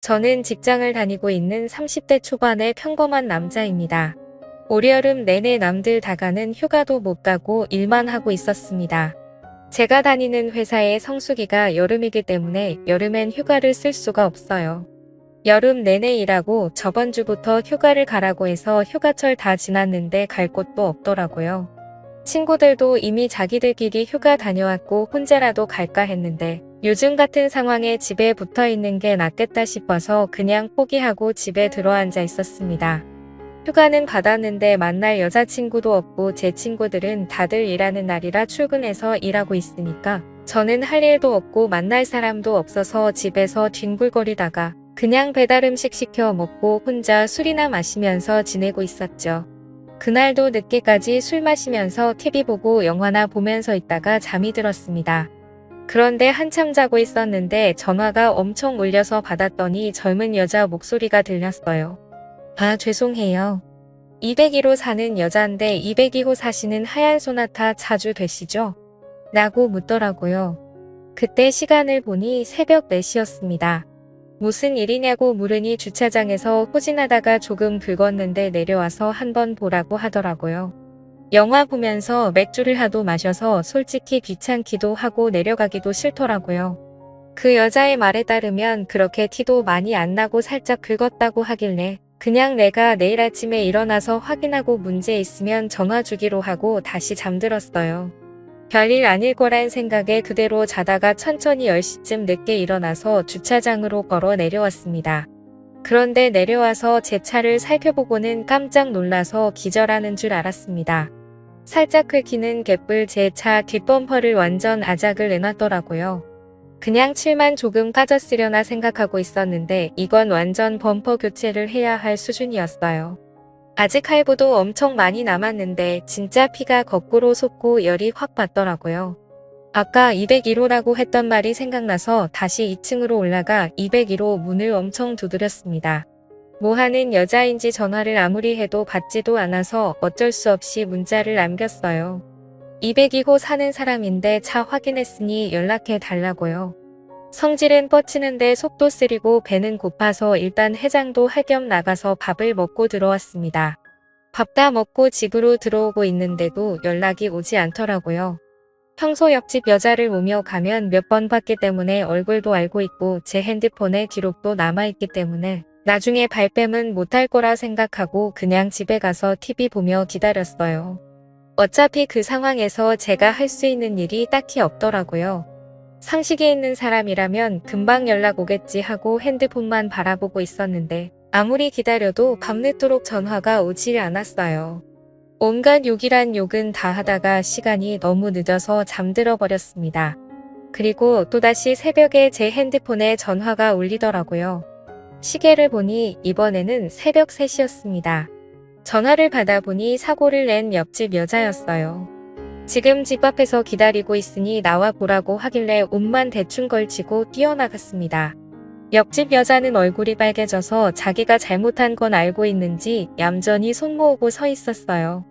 저는 직장을 다니고 있는 30대 초반의 평범한 남자입니다. 올여름 내내 남들 다 가는 휴가도 못 가고 일만 하고 있었습니다. 제가 다니는 회사의 성수기가 여름이기 때문에 여름엔 휴가를 쓸 수가 없어요. 여름 내내 일하고 저번 주부터 휴가를 가라고 해서 휴가철 다 지났는데 갈 곳도 없더라고요. 친구들도 이미 자기들끼리 휴가 다녀왔고 혼자라도 갈까 했는데 요즘 같은 상황에 집에 붙어 있는 게 낫겠다 싶어서 그냥 포기하고 집에 들어앉아 있었습니다. 휴가는 받았는데 만날 여자친구도 없고 제 친구들은 다들 일하는 날이라 출근해서 일하고 있으니까 저는 할 일도 없고 만날 사람도 없어서 집에서 뒹굴거리다가 그냥 배달 음식 시켜 먹고 혼자 술이나 마시면서 지내고 있었죠. 그날도 늦게까지 술 마시면서 TV 보고 영화나 보면서 있다가 잠이 들었습니다. 그런데 한참 자고 있었는데 전화가 엄청 울려서 받았더니 젊은 여자 목소리가 들렸어요. 아, 죄송해요. 202호 사는 여잔데 202호 사시는 하얀 소나타 자주 되시죠? 라고 묻더라고요. 그때 시간을 보니 새벽 4시였습니다. 무슨 일이냐고 물으니 주차장에서 후진하다가 조금 긁었는데 내려와서 한번 보라고 하더라고요. 영화 보면서 맥주를 하도 마셔서 솔직히 귀찮기도 하고 내려가기도 싫더라고요. 그 여자의 말에 따르면 그렇게 티도 많이 안 나고 살짝 긁었다고 하길래 그냥 내가 내일 아침에 일어나서 확인하고 문제 있으면 전화 주기로 하고 다시 잠들었어요. 별일 아닐 거란 생각에 그대로 자다가 천천히 10시쯤 늦게 일어나서 주차장으로 걸어 내려왔습니다. 그런데 내려와서 제 차를 살펴보고는 깜짝 놀라서 기절하는 줄 알았습니다. 살짝 긁히는 개뿔 제 차 뒷범퍼를 완전 아작을 내놨더라고요. 그냥 칠만 조금 까졌으려나 생각하고 있었는데 이건 완전 범퍼 교체를 해야 할 수준이었어요. 아직 할부도 엄청 많이 남았는데 진짜 피가 거꾸로 솟고 열이 확 받더라고요. 아까 201호라고 했던 말이 생각나서 다시 2층으로 올라가 201호 문을 엄청 두드렸습니다. 뭐 하는 여자인지 전화를 아무리 해도 받지도 않아서 어쩔 수 없이 문자를 남겼어요. 202호 사는 사람인데 차 확인했으니 연락해 달라고요. 성질은 뻗치는데 속도 쓰리고 배는 고파서 일단 해장도 할 겸 나가서 밥을 먹고 들어왔습니다. 밥 다 먹고 집으로 들어오고 있는데도 연락이 오지 않더라고요. 평소 옆집 여자를 오며 가면 몇 번 봤기 때문에 얼굴도 알고 있고 제 핸드폰에 기록도 남아있기 때문에 나중에 발뺌은 못할 거라 생각하고 그냥 집에 가서 TV 보며 기다렸어요. 어차피 그 상황에서 제가 할 수 있는 일이 딱히 없더라고요. 상식이 있는 사람이라면 금방 연락 오겠지 하고 핸드폰만 바라보고 있었는데 아무리 기다려도 밤늦도록 전화가 오지 않았어요. 온갖 욕이란 욕은 다 하다가 시간이 너무 늦어서 잠들어 버렸습니다. 그리고 또다시 새벽에 제 핸드폰에 전화가 울리더라고요. 시계를 보니 이번에는 새벽 3시였습니다. 전화를 받아보니 사고를 낸 옆집 여자였어요. 지금 집 앞에서 기다리고 있으니 나와 보라고 하길래 옷만 대충 걸치고 뛰어나갔습니다. 옆집 여자는 얼굴이 빨개져서 자기가 잘못한 건 알고 있는지 얌전히 손 모으고 서 있었어요.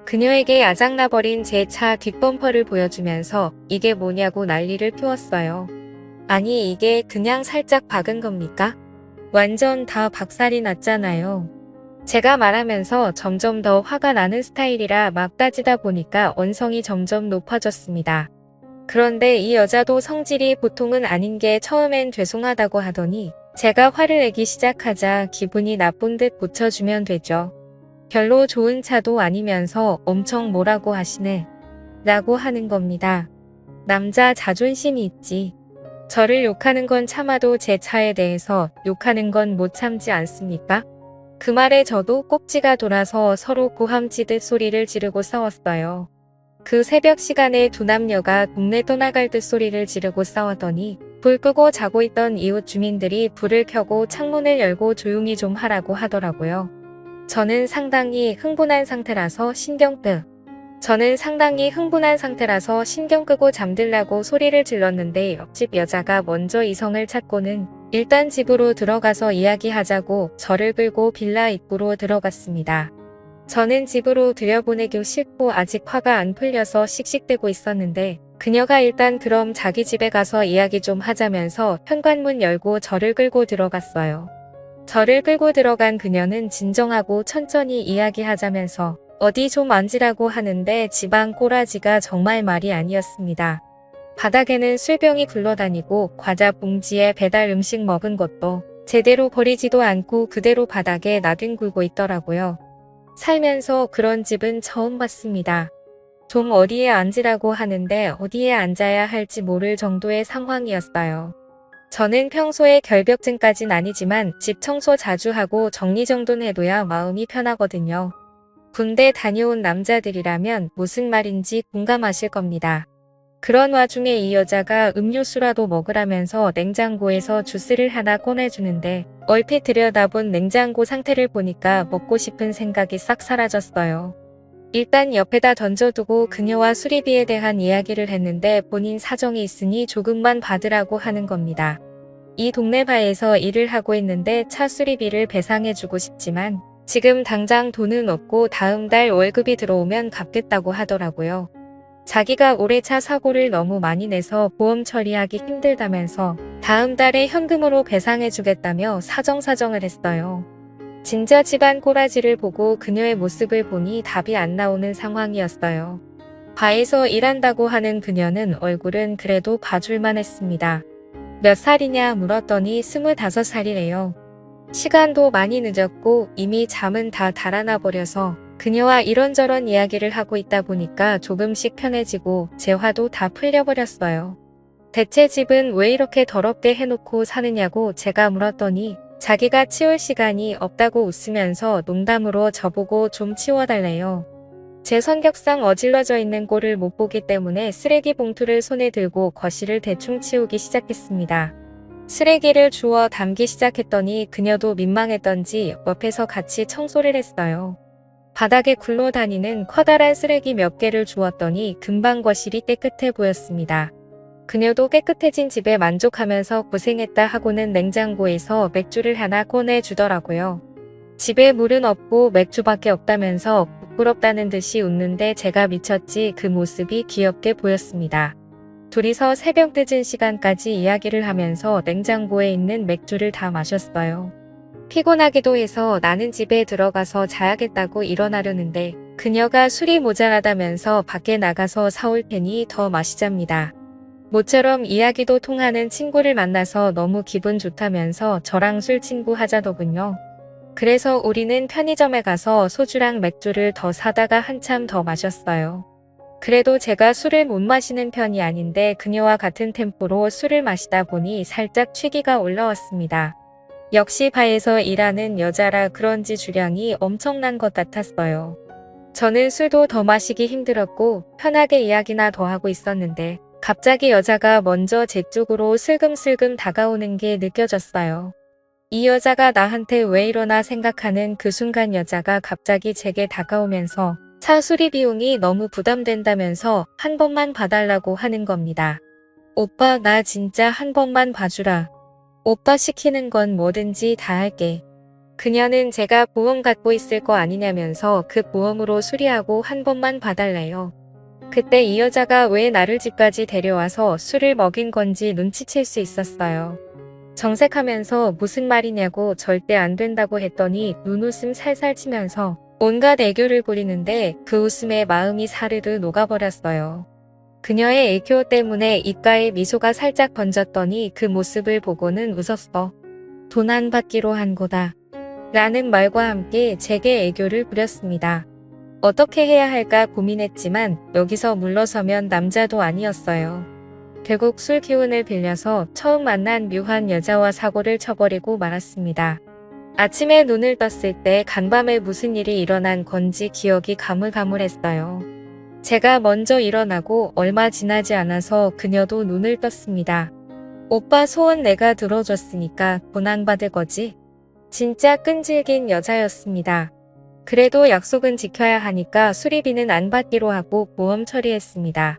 그녀에게 아작나버린 제 차 뒷범퍼를 보여주면서 이게 뭐냐고 난리를 피웠어요. 아니 이게 그냥 살짝 박은 겁니까? 완전 다 박살이 났잖아요. 제가 말하면서 점점 더 화가 나는 스타일이라 막 따지다 보니까 언성이 점점 높아졌습니다. 그런데 이 여자도 성질이 보통은 아닌 게 처음엔 죄송하다고 하더니 제가 화를 내기 시작하자 기분이 나쁜 듯 고쳐주면 되죠. 별로 좋은 차도 아니면서 엄청 뭐라고 하시네 라고 하는 겁니다. 남자 자존심이 있지. 저를 욕하는 건 참아도 제 차에 대해서 욕하는 건 못 참지 않습니까? 그 말에 저도 꼭지가 돌아서 서로 고함지듯 소리를 지르고 싸웠어요. 그 새벽 시간에 두 남녀가 동네 떠나갈 듯 소리를 지르고 싸웠더니 불 끄고 자고 있던 이웃 주민들이 불을 켜고 창문을 열고 조용히 좀 하라고 하더라고요. 저는 상당히 흥분한 상태라서 신경 끄고 잠들라고 소리를 질렀는데 옆집 여자가 먼저 이성을 찾고는 일단 집으로 들어가서 이야기하자고 저를 끌고 빌라 입구로 들어갔습니다. 저는 집으로 들여보내기 싫고 아직 화가 안 풀려서 씩씩대고 있었는데 그녀가 일단 그럼 자기 집에 가서 이야기 좀 하자면서 현관문 열고 저를 끌고 들어갔어요. 저를 끌고 들어간 그녀는 진정하고 천천히 이야기하자면서 어디 좀 앉으라고 하는데 집안 꼬라지가 정말 말이 아니었습니다. 바닥에는 술병이 굴러다니고 과자 봉지에 배달 음식 먹은 것도 제대로 버리지도 않고 그대로 바닥에 나뒹굴고 있더라고요. 살면서 그런 집은 처음 봤습니다. 좀 어디에 앉으라고 하는데 어디에 앉아야 할지 모를 정도의 상황이었어요. 저는 평소에 결벽증까진 아니지만 집 청소 자주 하고 정리정돈해둬야 마음이 편하거든요. 군대 다녀온 남자들이라면 무슨 말인지 공감하실 겁니다. 그런 와중에 이 여자가 음료수라도 먹으라면서 냉장고에서 주스를 하나 꺼내주는데 얼핏 들여다본 냉장고 상태를 보니까 먹고 싶은 생각이 싹 사라졌어요. 일단 옆에다 던져두고 그녀와 수리비에 대한 이야기를 했는데 본인 사정이 있으니 조금만 받으라고 하는 겁니다. 이 동네 바에서 일을 하고 있는데 차 수리비를 배상해주고 싶지만 지금 당장 돈은 없고 다음 달 월급이 들어오면 갚겠다고 하더라고요. 자기가 올해 차 사고를 너무 많이 내서 보험 처리하기 힘들다면서 다음 달에 현금으로 배상해주겠다며 사정사정을 했어요. 진짜 집안 꼬라지를 보고 그녀의 모습을 보니 답이 안 나오는 상황이었어요. 바에서 일한다고 하는 그녀는 얼굴은 그래도 봐줄만 했습니다. 몇 살이냐 물었더니 25살이래요. 시간도 많이 늦었고 이미 잠은 다 달아나 버려서 그녀와 이런저런 이야기를 하고 있다 보니까 조금씩 편해지고 제 화도 다 풀려버렸어요. 대체 집은 왜 이렇게 더럽게 해놓고 사느냐고 제가 물었더니 자기가 치울 시간이 없다고 웃으면서 농담으로 저보고 좀 치워달래요. 제 성격상 어질러져 있는 꼴을 못 보기 때문에 쓰레기 봉투를 손에 들고 거실을 대충 치우기 시작했습니다. 쓰레기를 주워 담기 시작했더니 그녀도 민망했던지 옆에서 같이 청소를 했어요. 바닥에 굴러다니는 커다란 쓰레기 몇 개를 주웠더니 금방 거실이 깨끗해 보였습니다. 그녀도 깨끗해진 집에 만족하면서 고생했다 하고는 냉장고에서 맥주를 하나 꺼내주더라고요. 집에 물은 없고 맥주밖에 없다면서 부끄럽다는 듯이 웃는데 제가 미쳤지 그 모습이 귀엽게 보였습니다. 둘이서 새벽 늦은 시간까지 이야기를 하면서 냉장고에 있는 맥주를 다 마셨어요. 피곤하기도 해서 나는 집에 들어가서 자야겠다고 일어나려는데 그녀가 술이 모자라다면서 밖에 나가서 사올 테니 더 마시잡니다. 모처럼 이야기도 통하는 친구를 만나서 너무 기분 좋다면서 저랑 술 친구 하자더군요. 그래서 우리는 편의점에 가서 소주랑 맥주를 더 사다가 한참 더 마셨어요. 그래도 제가 술을 못 마시는 편이 아닌데 그녀와 같은 템포로 술을 마시다 보니 살짝 취기가 올라왔습니다. 역시 바에서 일하는 여자라 그런지 주량이 엄청난 것 같았어요. 저는 술도 더 마시기 힘들었고 편하게 이야기나 더 하고 있었는데 갑자기 여자가 먼저 제 쪽으로 슬금슬금 다가오는 게 느껴졌어요. 이 여자가 나한테 왜 이러나 생각하는 그 순간 여자가 갑자기 제게 다가오면서 차 수리 비용이 너무 부담된다면서 한 번만 봐달라고 하는 겁니다. 오빠 나 진짜 한 번만 봐주라. 오빠 시키는 건 뭐든지 다 할게. 그녀는 제가 보험 갖고 있을 거 아니냐면서 그 보험으로 수리하고 한 번만 봐달래요. 그때 이 여자가 왜 나를 집까지 데려와서 술을 먹인 건지 눈치챌 수 있었어요. 정색하면서 무슨 말이냐고 절대 안 된다고 했더니 눈웃음 살살 치면서 온갖 애교를 부리는데 그 웃음에 마음이 사르르 녹아버렸어요. 그녀의 애교 때문에 입가에 미소가 살짝 번졌더니 그 모습을 보고는 웃었어. 돈 안 받기로 한 거다. 라는 말과 함께 제게 애교를 부렸습니다. 어떻게 해야 할까 고민했지만 여기서 물러서면 남자도 아니었어요. 결국 술 기운을 빌려서 처음 만난 묘한 여자와 사고를 쳐버리고 말았습니다. 아침에 눈을 떴을 때 간밤에 무슨 일이 일어난 건지 기억이 가물가물했어요. 제가 먼저 일어나고 얼마 지나지 않아서 그녀도 눈을 떴습니다. 오빠 소원 내가 들어줬으니까 보상받을 거지? 진짜 끈질긴 여자였습니다. 그래도 약속은 지켜야 하니까 수리비는 안 받기로 하고 보험 처리했습니다.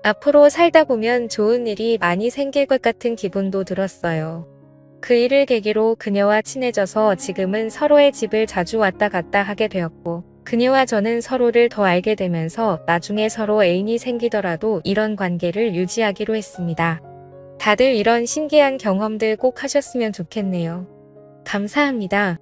앞으로 살다 보면 좋은 일이 많이 생길 것 같은 기분도 들었어요. 그 일을 계기로 그녀와 친해져서 지금은 서로의 집을 자주 왔다 갔다 하게 되었고 그녀와 저는 서로를 더 알게 되면서 나중에 서로 애인이 생기더라도 이런 관계를 유지하기로 했습니다. 다들 이런 신기한 경험들 꼭 하셨으면 좋겠네요. 감사합니다.